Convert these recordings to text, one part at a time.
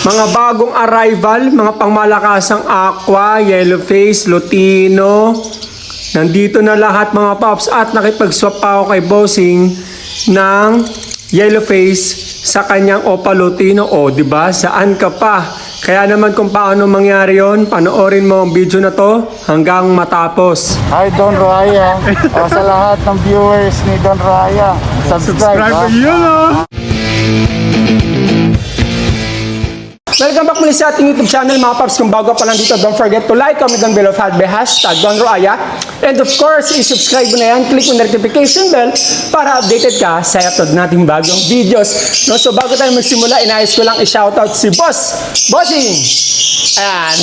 Mga bagong arrival, mga pangmalakasang aqua, yellowface, lutino. Nandito na lahat mga paps at nakipag-swap pa ako kay Bossing ng yellowface sa kanyang Opa Lutino. O, diba? Saan ka pa? Kaya naman kung paano mangyari yon, panoorin mo ang video na to hanggang matapos. Hi Don Raya. Sa lahat ng viewers ni Don Raya, subscribe yun. Welcome back muli sa ating YouTube channel mga paps. Kung bago pa lang dito, don't forget to like, comment down below, follow the hashtag Don Roaya. And of course, i-subscribe mo na yan, click mo notification bell para updated ka sa upload nating bagong videos. No, so bago tayo magsimula, inayos ko lang i-shoutout si Bossing. Ayan.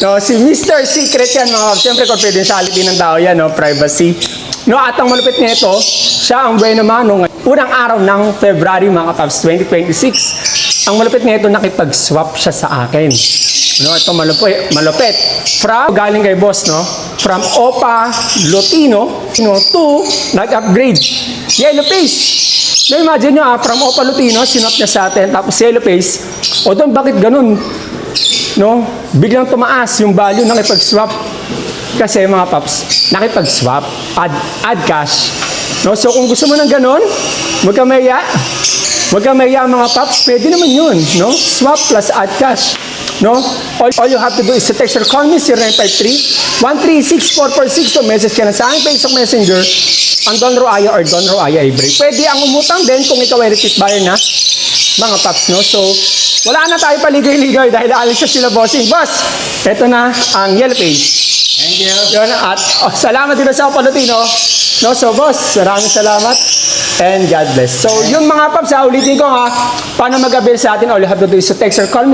No, si Mr. Secret yan mga paps. Siyempre confidentiality ng tao yan, no? Privacy. No, at ang malupit nito, siya ang buena mano unang araw ng February mga paps 2026. Ang malupit nito, nakipag-swap siya sa akin. No, ito malupit. Galing kay boss, no? From Opa Lutino, to nag-upgrade. Yellowface. Now imagine nyo, from Opa Lutino, sinop niya sa atin, tapos Yellowface. O doon, bakit ganun? No? Biglang tumaas yung value, nakipag-swap. Kasi mga paps, nakipag-swap, add cash. No? So kung gusto mo ng ganun, huwag ka maya mga paps, pwede naman yun. No? Swap plus add cash. No? All you have to do is to text or call me 0953-136-446 o message ka na sa aking Facebook Messenger ang Don Roaya or Don Roaya Ibre. Pwede ang umutang din kung ikaw ay repeat buyer na mga paps. No? So wala na tayo paligay-ligay dahil alis na sila bossing. Boss, eto na ang yellowface. Thank you. Yun, at salamat din sa Opa Lutino. No, so boss, maraming salamat and God bless. So yung mga paps, ulitin ko paano mag-avail sa atin. All you have to do is to text or call me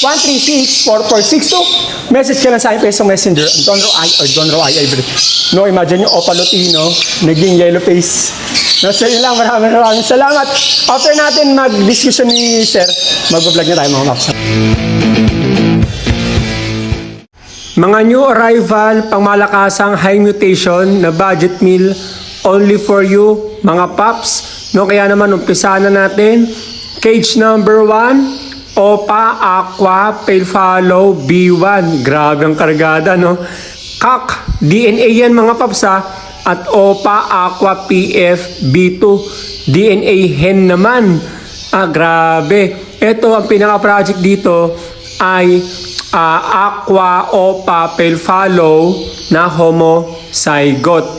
0953-136-4462. Message ka lang sa aking Facebook Messenger, Don Roay or Don Roay Ivory. No, imagine yung Opa Lutino, naging yellowface. No, so yun lang, maraming salamat. After natin mag-discussion ni Sir, mag-vlog na tayo mga paps. Mga new arrival, pangmalakasang high mutation na budget meal only for you, mga paps. No, kaya naman umpisa na natin. Cage number 1, Opa Aqua Pale Follow B1. Grabe ang kargada, no? Kak, DNA yan mga paps at Opa Aqua PF B2. DNA hen naman. Grabe. Ito ang pinaka-project dito ay Aqua Opa Pale Follow na homozygote.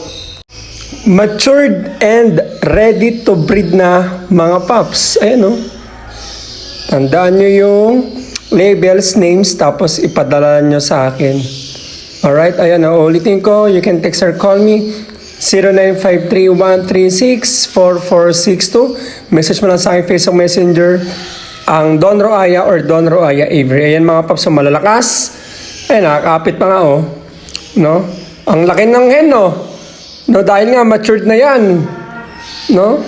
Matured and ready to breed na mga paps. Ayan o. Tandaan nyo yung labels, names, tapos ipadala nyo sa akin. Alright, ayan o. Ulitin ko, you can text or call me 0953-136-4462. Message mo lang sa aking Facebook Messenger ang Don Roaya or Don Roaya Avery. Ayan mga paps, malalakas. Ayan, nakakapit pa nga no? Ang laki ng hen, no? Dahil nga matured na yan. No?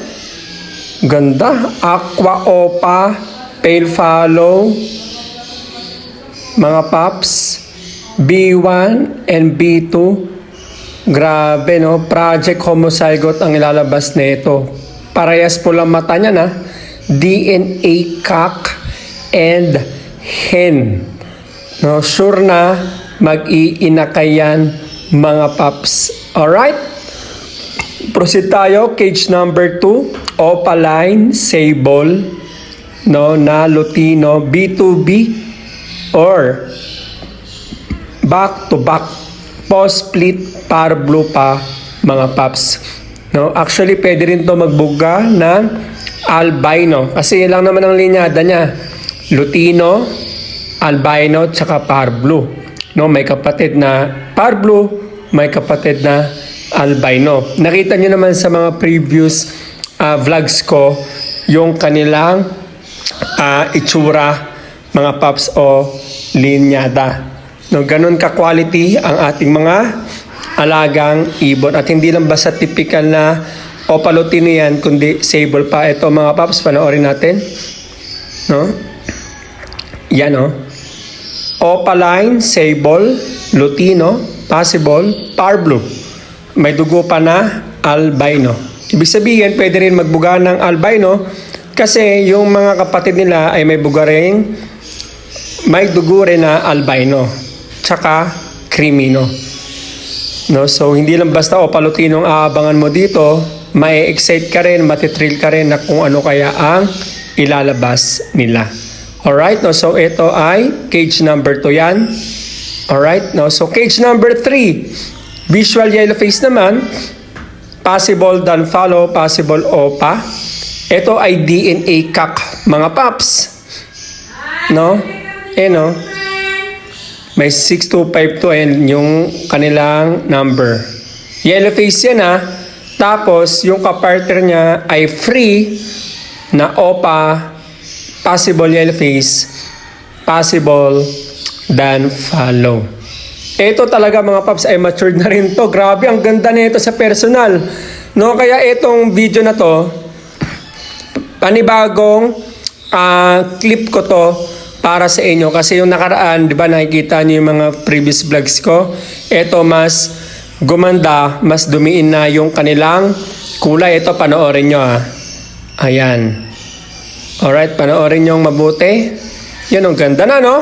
Ganda. Aqua Opa Pale Follow. Mga paps. B1 and B2. Grabe, no? Project homozygote ang ilalabas nito. Parehas po lang mata niya, na DNA cock and hen. No, sure na mag-iinakayan mga paps. Alright? Proceed tayo. Cage number 2, Opaline Sable, no, na Lutino B2B or back to back post split par blue pa mga paps. No, actually pwede rin to magbuga ng albino. Kasi lang naman ang linyada niya. Lutino, albino, tsaka par blue. No, may kapatid na par blue, may kapatid na albino. Nakita niyo naman sa mga previous vlogs ko yung kanilang itsura mga paps o linyada. No, ganun ka-quality ang ating mga alagang ibon. At hindi lang basta typical na Opa Lutino yan, kundi sable pa. Ito mga paps, panoorin natin. No? Yan, no? Opaline, sable, Lutino, possible, par blue. May dugo pa na albino. Ibig sabihin, pwede rin magbuga ng albino Kasi yung mga kapatid nila ay may bugaring, may dugo rin na albino, tsaka crimino. No? So, hindi lang basta Opa Lutino ang aabangan mo dito, mai-excite ka rin, matitrill ka rin na kung ano kaya ang ilalabas nila. Alright, no? So ito ay cage number 2 yan. Alright, no? So cage number 3, visual yellow face naman, possible don't follow, possible OPA. Ito ay DNA cock, mga paps. No? No? May 6252 and yung kanilang number. Yellow face yan ha. Tapos yung kapartner niya ay free na OPA, possible yellow face, possible dan follow. Ito talaga mga paps ay matured na rin to. Grabe, ang ganda nito sa personal. No, kaya itong video na to, panibagong clip ko to para sa inyo. Kasi yung nakaraan, di ba nakikita niyo yung mga previous vlogs ko. Ito mas gumanda, mas dumiin na yung kanilang kulay. Ito panoorin nyo ha. Ayan. Alright, panoorin nyo mabuti. Yan, ang ganda na, no?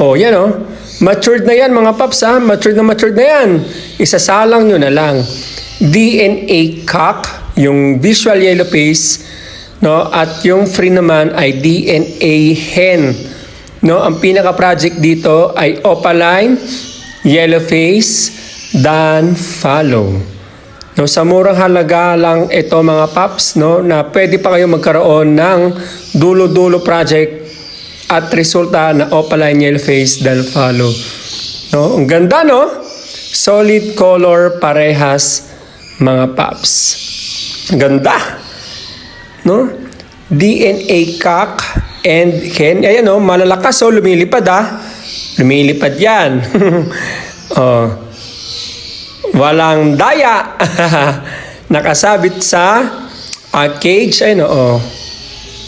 Oh, yan, oh. Matured na yan, mga paps, ha? Matured na yan. Isasalang nyo na lang. DNA cock, yung visual yellow face, no? At yung free naman ay DNA hen. No? Ang pinaka-project dito ay opaline, yellow face, dan follow. No, sa murang halaga lang ito mga paps, no, na pwede pa kayo magkaroon ng dulo-dulo project at resulta na opaline yellow face dan follow. No, ang ganda, no? Solid color parehas mga paps. Ganda. No? DNA cock and hen. Ayan, no, malalakas, oh, lumilipad ah. Lumilipad yan. Oh. Walang daya. Nakasabit sa cage. Ayun o.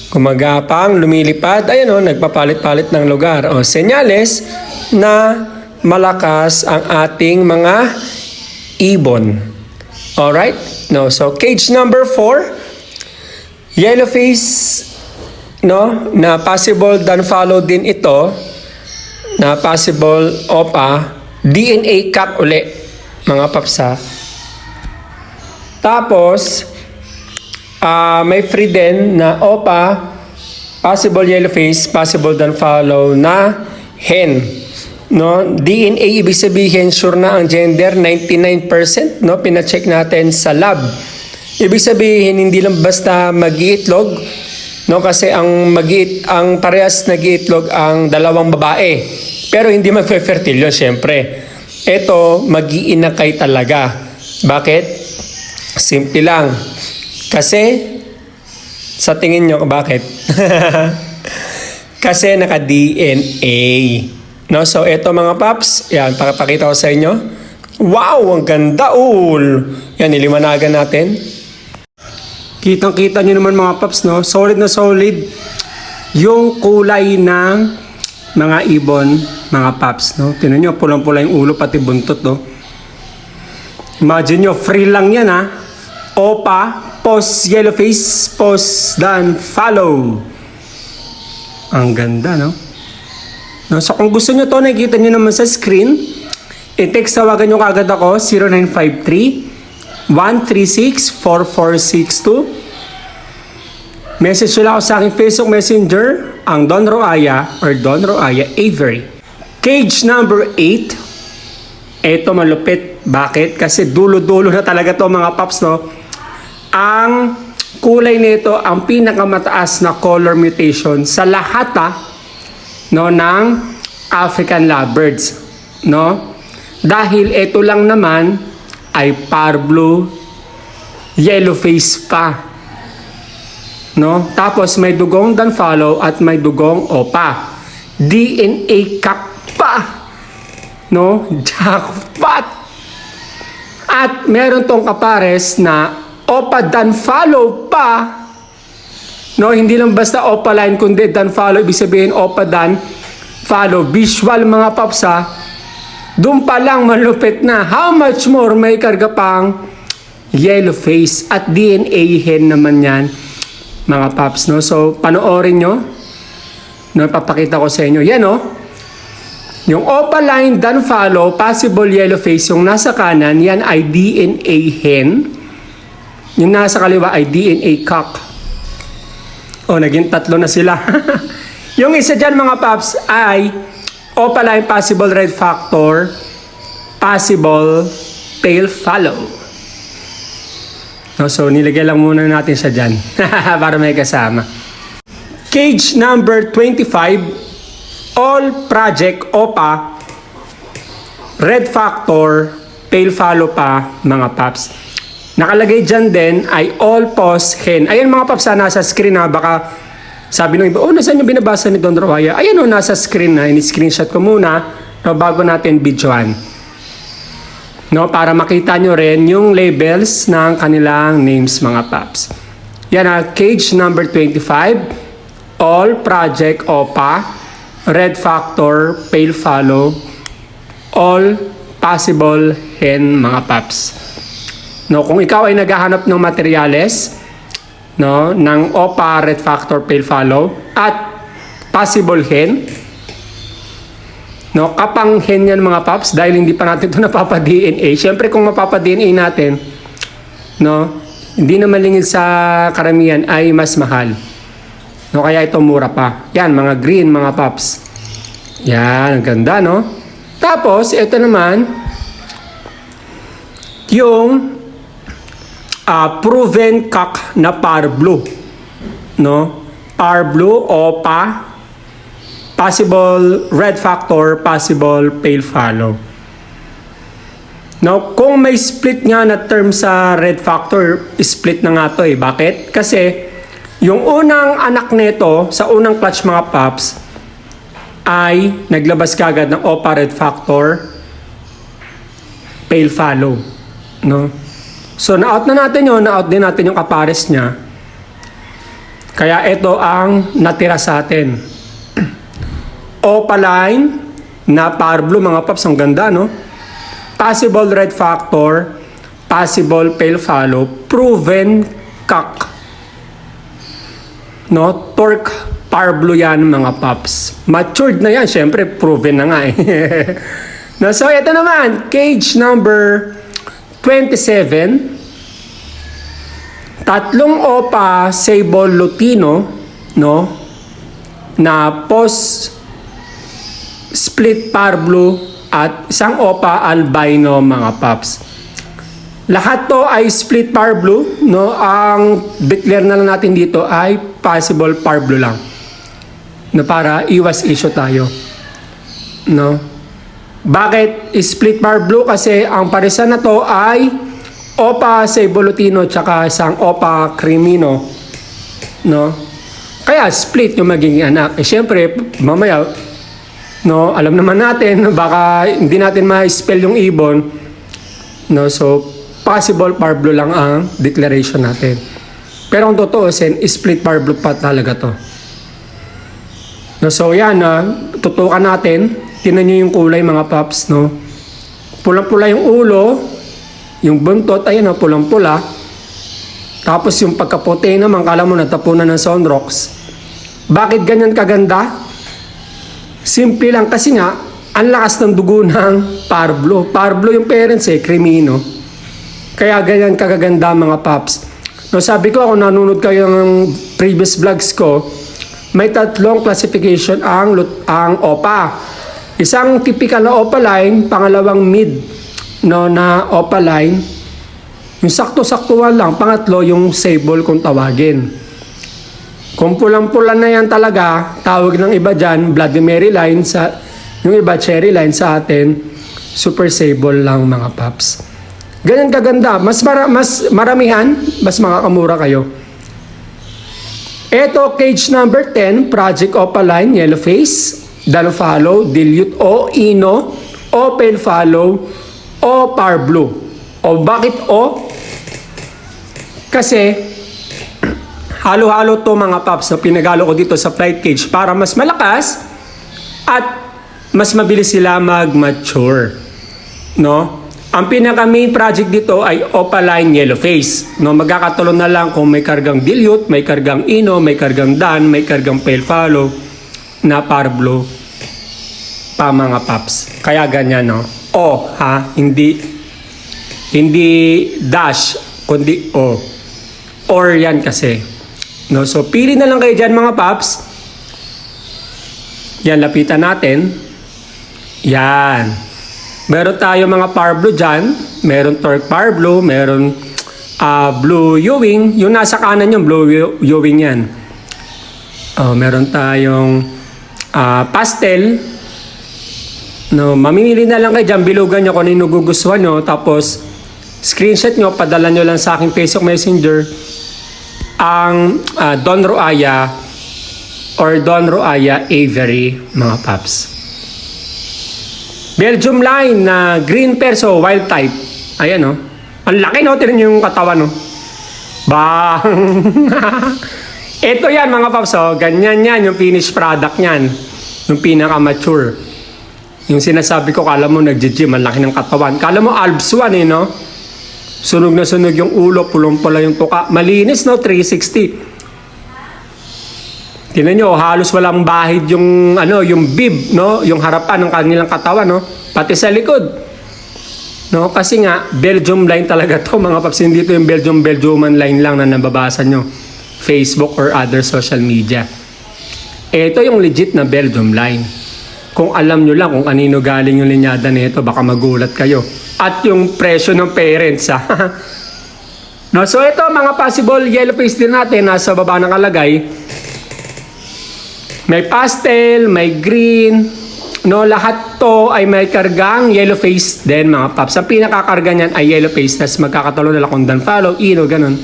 Gumagapang, lumilipad. Ayun o, nagpapalit-palit ng lugar. O, senyales na malakas ang ating mga ibon. Alright? No, so, cage number 4. Yellow face, no, na possible dan follow din ito. Na possible OPA. DNA cock uli. Mga papsa. Tapos, may free din na OPA, possible yellow face, possible don't follow na hen. No? DNA, ibig sabihin, sure na ang gender, 99%. No? Pina-check natin sa lab. Ibig sabihin, hindi lang basta mag-iitlog. No? Kasi ang parehas nag-iitlog ang dalawang babae. Pero hindi mag-fertile yun, syempre. Ito, mag-iinakay talaga. Bakit? Simple lang. Kasi, sa tingin nyo, bakit? Kasi naka-DNA. No? So, ito mga paps, yan, pakita ko sa inyo. Wow, ang ganda, Yan, niliwanagan natin. Kitang-kita nyo naman mga paps, no? Solid na solid. Yung kulay ng mga ibon, mga paps, no? Tingnan nyo, pulang-pula yung ulo, pati buntot, no? Imagine nyo, free lang yan, ha? OPA, post yellow face, post dan follow. Ang ganda, no? No? So, kung gusto nyo to, nakikita nyo naman sa screen, i-text tawagan nyo kagad ako, 0953-136-4462. Message nyo lang ako sa aking Facebook Messenger, ang Don Roaya or Don Roaya Avery. Cage number 8. Ito malupit. Bakit? Kasi dulo-dulo na talaga to mga paps, no? Ang kulay nito, ang pinakamataas na color mutation sa lahat, no, ng African lovebirds, no? Dahil ito lang naman ay par blue, yellow face pa. No? Tapos may dugong dan follow at may dugong OPA. DNA cock pa. No? Jackpot. At meron tong kapares na OPA dan follow pa. No, hindi lang basta OPA line kundi dan follow, ibig sabihin OPA dan follow. Visual mga paps, ha. Doon pa lang malupit na. How much more may karga pang yellow face at DNA hen naman yan. mga paps, no? So, panoorin nyo. No, papakita ko sa inyo. Yan, no? Yung opaline Dunfollow, possible yellow face, yung nasa kanan, yan ay DNA hen. Yung nasa kaliwa ay DNA cock. O, naging tatlo na sila. Yung isa dyan, mga paps, ay opaline possible red factor, possible pale fallow. No, so, nilagay lang muna natin siya dyan para may kasama. Cage number 25, all project OPA, red factor, pale fallow pa, mga paps. Nakalagay dyan din ay all post hen. Ayan mga paps, nasa screen na baka sabi ng iba, nasaan yung binabasa ni Don Roaya? Ayan nasa screen na, ini-screenshot ko muna no, bago natin videoan. No, para makita nyo rin yung labels ng kanilang names, mga paps. Yan cage number 25, all project OPA, red factor, pale fallow, all possible hen, mga paps. No, kung ikaw ay naghahanap ng materyales, no, ng OPA, red factor, pale fallow, at possible hen, no, kapang hen yan, mga paps, dahil hindi pa natin ito napapa-DNA. Siyempre, kung mapapa-DNA natin, no, hindi na malingid sa karamihan ay mas mahal. No, kaya ito mura pa. Yan, mga green, mga paps. Yan, ang ganda, no? Tapos, ito naman, yung proven cock na par blue. No? Par blue, OPA, possible red factor, possible pale fallow. Now, kung may split nga na term sa red factor, split na nga to eh. Bakit? Kasi, yung unang anak nito, sa unang clutch, mga paps, ay naglabas kagad ng OPA red factor, pale fallow. No? So, na-out na natin yun, na-out din natin yung kapares niya. Kaya ito ang natira sa atin. Opaline na par blue, mga paps, ang ganda, no? Possible red factor, possible pale fallow, proven cock. No? Torque par blue yan, mga paps. Matured na yan, syempre, proven na nga eh. No, so, ito naman, cage number 27, tatlong OPA Sable Lutino, no, na post split par blue at isang OPA albino, mga paps. Lahat to ay split par blue, no. Ang declare na lang natin dito ay possible par blue lang, no, para iwas issue tayo, no. Bakit split par blue? Kasi ang parisan na to ay OPA Sable Lutino tsaka isang OPA Cremino, no? Kaya split yung magiging anak. Eh syempre, mamaya, no, alam naman natin, baka hindi natin ma-spell yung ibon, no? So, possible par blue lang ang declaration natin. Pero ang totoo, split par blue pa talaga to. No, so yan, tutukan natin. Tingnan nyo yung kulay, mga paps, no? Pulang-pula yung ulo, yung buntot, ayan, pulang-pula. Tapos yung pagkaputi naman, kala mo natapunan ng sunrocks. Bakit ganyan kaganda? Simple lang, kasi nga, ang lakas ng dugo ng Parblo. Parblo yung parents Cremino. Kaya ganyan kagaganda, mga paps. No, sabi ko, kung nanonood kayo ng previous vlogs ko, may tatlong classification ang OPA. Isang typical na opaline, pangalawang mid, no, na opaline, yung sakto-saktuan lang, pangatlo yung sable kung tawagin. Kung pulang-pula na yan talaga, tawag ng iba dyan, Bloody Mary line, yung iba cherry line, sa atin, super sable lang, mga paps. Ganyan kaganda, mas maramihan, mas makakamura kayo. Ito, cage number 10, Project Opaline, Yellow Face, Dunfollow, Dilute o Ino, o Pale Fallow, o Par Blue. O bakit o? Kasi halo-halo to, mga paps. So, pinagalo ko dito sa flight cage para mas malakas at mas mabilis sila mag-mature. No? Ang pinaka main project dito ay Opaline Yellow Face. No, magkakatulong na lang kung may kargang dilute, may kargang ino, may kargang dan, may kargang pale follow na parblo pa mga paps. Kaya ganyan, no? O, ha? Hindi dash, kundi o. Or yan kasi. No, so pili na lang kayo dyan mga paps. Yan, lapitan natin. Yan. Meron tayo mga parblo dyan. Meron torque parblo, meron blue Ewing. Yung nasa kanan yung blue Ewing yan. Meron tayong pastel. No, mamimili na lang kayo dyan. Bilugan nyo kung ano yung nagugustuhan nyo. Tapos, screenshot nyo, padala nyo lang sa aking Facebook Messenger ang Don Roaya or Don Roaya Avery, mga paps. Belgium line na green perso wild type. Ayan, no? Ang laki, no? Tignan nyo yung katawan, no? Bang! Ito yan, mga paps, oh. Ganyan yan, yung finished product niyan. Yung pinaka-mature. Yung sinasabi ko, kala mo nag-gym, ang laki ng katawan. Kala mo Alps 1, eh, no? Sunog na sunog yung ulo, pulong pala yung tuka. Malinis, no? 360. Tingnan nyo, halos walang bahid yung, yung bib, no? Yung harapan ng kanilang katawan, no? Pati sa likod. No? Kasi nga, Belgium line talaga to mga paps. Hindi to yung Belgiuman line lang na nababasa nyo. Facebook or other social media. Ito yung legit na Belgium line. Kung alam nyo lang kung kanino galing yung linyada nito, baka magulat kayo. At yung presyo ng parents, ha? No, so ito, mga possible yellow face din natin, nasa baba nakalagay. May pastel, may green, no, lahat to ay may kargang yellow face din, mga paps. Ang pinakakarga niyan ay yellow face, tas magkakatalo na lang kung dan follow, ino, ganun.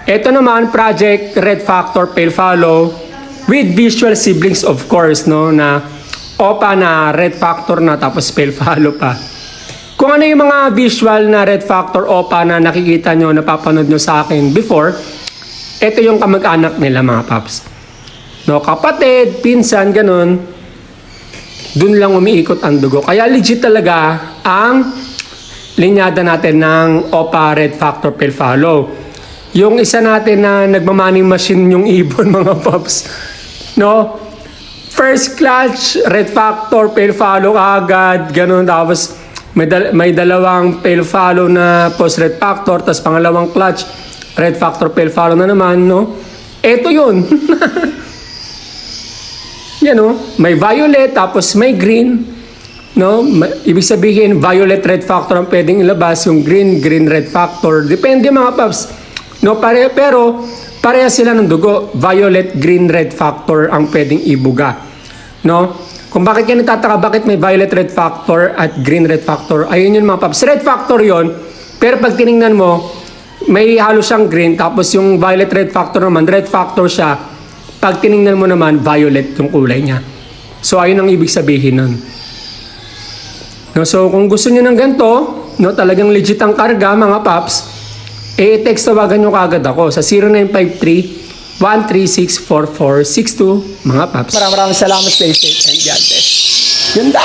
Ito naman, project red factor pale follow with visual siblings, of course, no, na OPA na red factor na tapos pale follow pa. Kung ano yung mga visual na red factor OPA na nakikita nyo, napapanood nyo sa akin before, ito yung kamag-anak nila, mga paps. No, kapatid, pinsan, ganun, dun lang umiikot ang dugo. Kaya legit talaga ang linyada natin ng OPA Red Factor Pale Follow. Yung isa natin na nagmamaning machine yung ibon, mga pops. No? First clutch, Red Factor Pale Follow agad, ganun. Tapos may dalawang Pale Follow na post Red Factor, tapos pangalawang clutch, Red Factor Pale Follow na naman, no? Ito yun. Yan, no? May violet, tapos may green. No? Ibig sabihin, violet red factor ang pwedeng ilabas, yung green red factor. Depende, mga paps. No, pero pareha sila ng dugo. Violet, green, red factor ang pwedeng ibuga. No? Kung bakit ka nagtataka, bakit may violet red factor at green red factor? Ayun yun, mga paps. Red factor yon, pero pag tinignan mo, may halos siyang green, tapos yung violet red factor naman, red factor siya. Pag tinignan mo naman, violet yung kulay niya. So, ayun ang ibig sabihin nun. No, so, kung gusto niyo ng ganito, no, talagang legit ang karga, mga paps, text tawagan nyo kagad ako sa 0953-136-4462, mga paps. Maraming salamat, stay safe and God bless. Ganda!